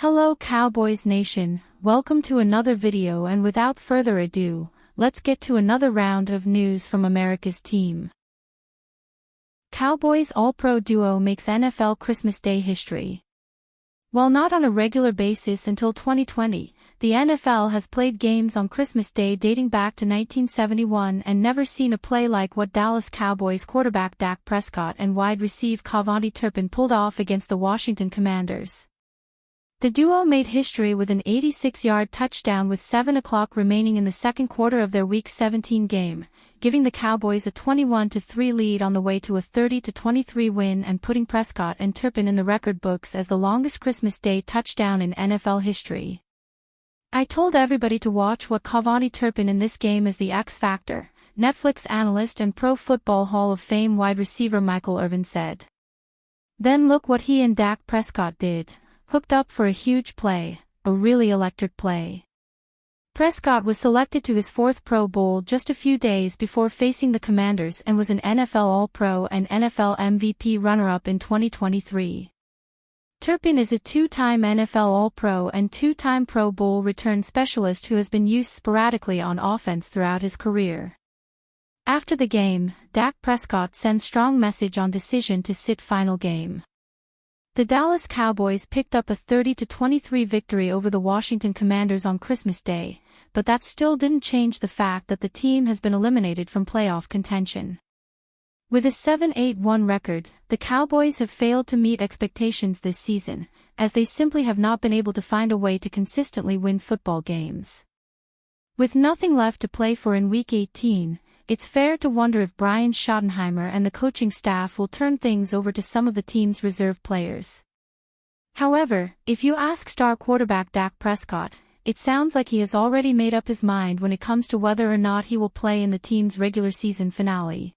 Hello Cowboys Nation, welcome to another video, and without further ado, let's get to another round of news from America's team. Cowboys All-Pro duo makes NFL Christmas Day history. While not on a regular basis until 2020, the NFL has played games on Christmas Day dating back to 1971 and never seen a play like what Dallas Cowboys quarterback Dak Prescott and wide receiver Cowboys Turpin pulled off against the Washington Commanders. The duo made history with an 86-yard touchdown with 7 o'clock remaining in the second quarter of their Week 17 game, giving the Cowboys a 21-3 lead on the way to a 30-23 win and putting Prescott and Turpin in the record books as the longest Christmas Day touchdown in NFL history. "I told everybody to watch what Cowboys Turpin in this game is the X factor," Netflix analyst and Pro Football Hall of Fame wide receiver Michael Irvin said. Then look what he and Dak Prescott did. Hooked up for a huge play, a really electric play. Prescott was selected to his fourth Pro Bowl just a few days before facing the Commanders and was an NFL All-Pro and NFL MVP runner-up in 2023. Turpin is a two-time NFL All-Pro and two-time Pro Bowl return specialist who has been used sporadically on offense throughout his career. After the game, Dak Prescott sent strong message on decision to sit final game. The Dallas Cowboys picked up a 30-23 victory over the Washington Commanders on Christmas Day, but that still didn't change the fact that the team has been eliminated from playoff contention. With a 7-8-1 record, the Cowboys have failed to meet expectations this season, as they simply have not been able to find a way to consistently win football games. With nothing left to play for in Week 18, it's fair to wonder if Brian Schottenheimer and the coaching staff will turn things over to some of the team's reserve players. However, if you ask star quarterback Dak Prescott, it sounds like he has already made up his mind when it comes to whether or not he will play in the team's regular season finale.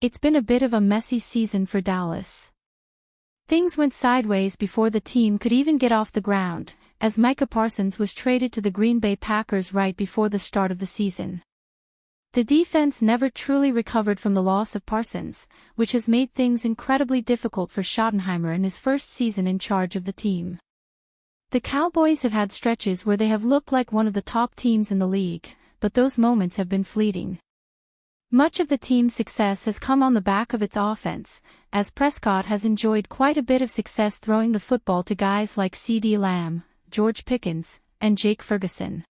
It's been a bit of a messy season for Dallas. Things went sideways before the team could even get off the ground, as Micah Parsons was traded to the Green Bay Packers right before the start of the season. The defense never truly recovered from the loss of Parsons, which has made things incredibly difficult for Schottenheimer in his first season in charge of the team. The Cowboys have had stretches where they have looked like one of the top teams in the league, but those moments have been fleeting. Much of the team's success has come on the back of its offense, as Prescott has enjoyed quite a bit of success throwing the football to guys like CeeDee Lamb, George Pickens, and Jake Ferguson.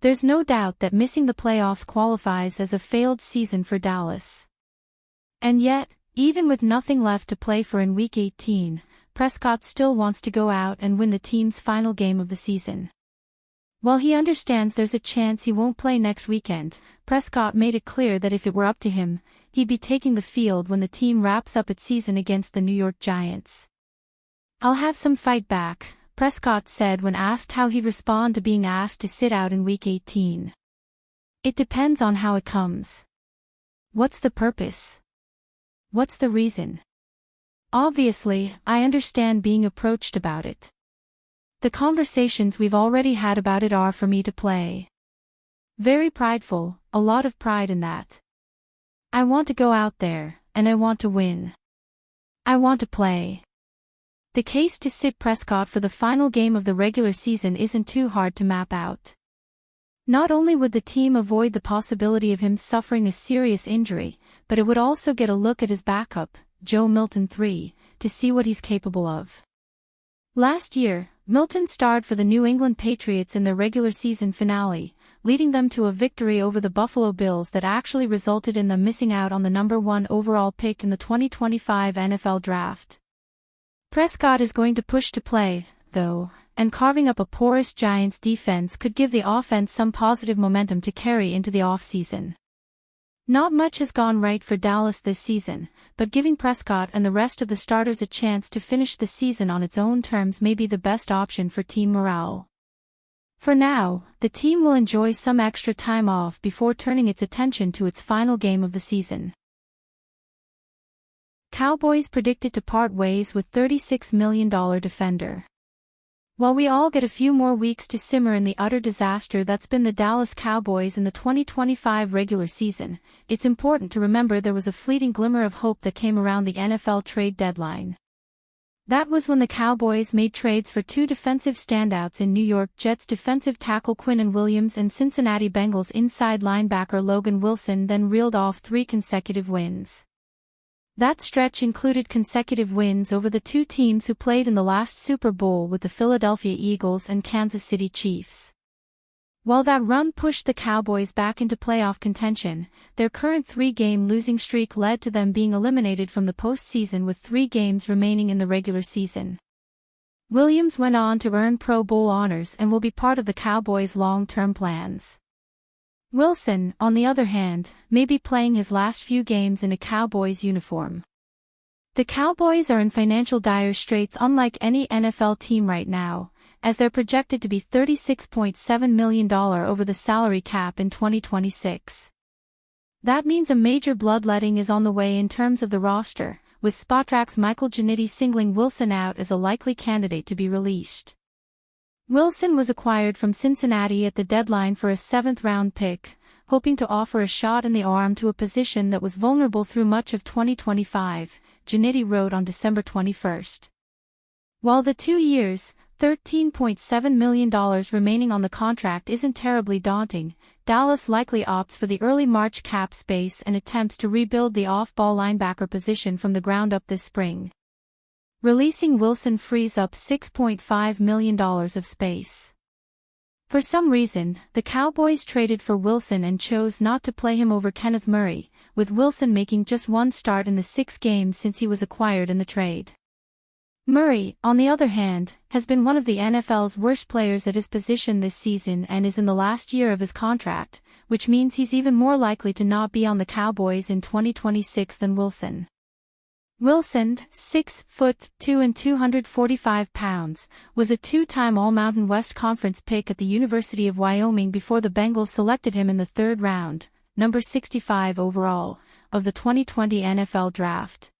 There's no doubt that missing the playoffs qualifies as a failed season for Dallas. And yet, even with nothing left to play for in Week 18, Prescott still wants to go out and win the team's final game of the season. While he understands there's a chance he won't play next weekend, Prescott made it clear that if it were up to him, he'd be taking the field when the team wraps up its season against the New York Giants. "I'll have some fight back," Prescott said when asked how he'd respond to being asked to sit out in Week 18. "It depends on how it comes. What's the purpose? What's the reason? Obviously, I understand being approached about it. The conversations we've already had about it are for me to play. Very prideful, a lot of pride in that. I want to go out there, and I want to win. I want to play." The case to sit Prescott for the final game of the regular season isn't too hard to map out. Not only would the team avoid the possibility of him suffering a serious injury, but it would also get a look at his backup, Joe Milton III, to see what he's capable of. Last year, Milton starred for the New England Patriots in their regular season finale, leading them to a victory over the Buffalo Bills that actually resulted in them missing out on the number 1 overall pick in the 2025 NFL Draft. Prescott is going to push to play, though, and carving up a porous Giants defense could give the offense some positive momentum to carry into the offseason. Not much has gone right for Dallas this season, but giving Prescott and the rest of the starters a chance to finish the season on its own terms may be the best option for team morale. For now, the team will enjoy some extra time off before turning its attention to its final game of the season. Cowboys predicted to part ways with $36 million defender. While we all get a few more weeks to simmer in the utter disaster that's been the Dallas Cowboys in the 2025 regular season, it's important to remember there was a fleeting glimmer of hope that came around the NFL trade deadline. That was when the Cowboys made trades for two defensive standouts in New York Jets defensive tackle Quinnen Williams and Cincinnati Bengals inside linebacker Logan Wilson, then reeled off 3 consecutive wins. That stretch included consecutive wins over the two teams who played in the last Super Bowl with the Philadelphia Eagles and Kansas City Chiefs. While that run pushed the Cowboys back into playoff contention, their current 3-game losing streak led to them being eliminated from the postseason with 3 games remaining in the regular season. Williams went on to earn Pro Bowl honors and will be part of the Cowboys' long-term plans. Wilson, on the other hand, may be playing his last few games in a Cowboys uniform. The Cowboys are in financial dire straits unlike any NFL team right now, as they're projected to be $36.7 million over the salary cap in 2026. That means a major bloodletting is on the way in terms of the roster, with Spotrac's Michael Giannitti singling Wilson out as a likely candidate to be released. Wilson was acquired from Cincinnati at the deadline for a 7th-round pick, hoping to offer a shot in the arm to a position that was vulnerable through much of 2025, Giannitti wrote on December 21. While the 2 years, $13.7 million remaining on the contract isn't terribly daunting, Dallas likely opts for the early March cap space and attempts to rebuild the off-ball linebacker position from the ground up this spring. Releasing Wilson frees up $6.5 million of space. For some reason, the Cowboys traded for Wilson and chose not to play him over Kenneth Murray, with Wilson making just 1 start in the 6 games since he was acquired in the trade. Murray, on the other hand, has been one of the NFL's worst players at his position this season and is in the last year of his contract, which means he's even more likely to not be on the Cowboys in 2026 than Wilson. Wilson, 6'2" and 245 pounds, was a 2-time All-Mountain West Conference pick at the University of Wyoming before the Bengals selected him in the 3rd round, number 65 overall, of the 2020 NFL Draft.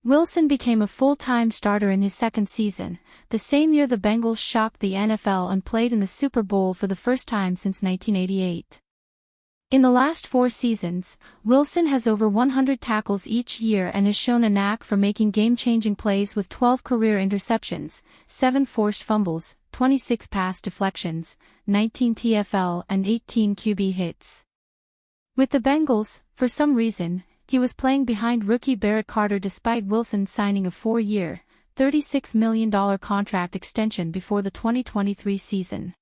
Wilson became a full-time starter in his 2nd season, the same year the Bengals shocked the NFL and played in the Super Bowl for the first time since 1988. In the last 4 seasons, Wilson has over 100 tackles each year and has shown a knack for making game-changing plays with 12 career interceptions, 7 forced fumbles, 26 pass deflections, 19 TFL and 18 QB hits. With the Bengals, for some reason, he was playing behind rookie Barrett Carter despite Wilson signing a 4-year, $36 million contract extension before the 2023 season.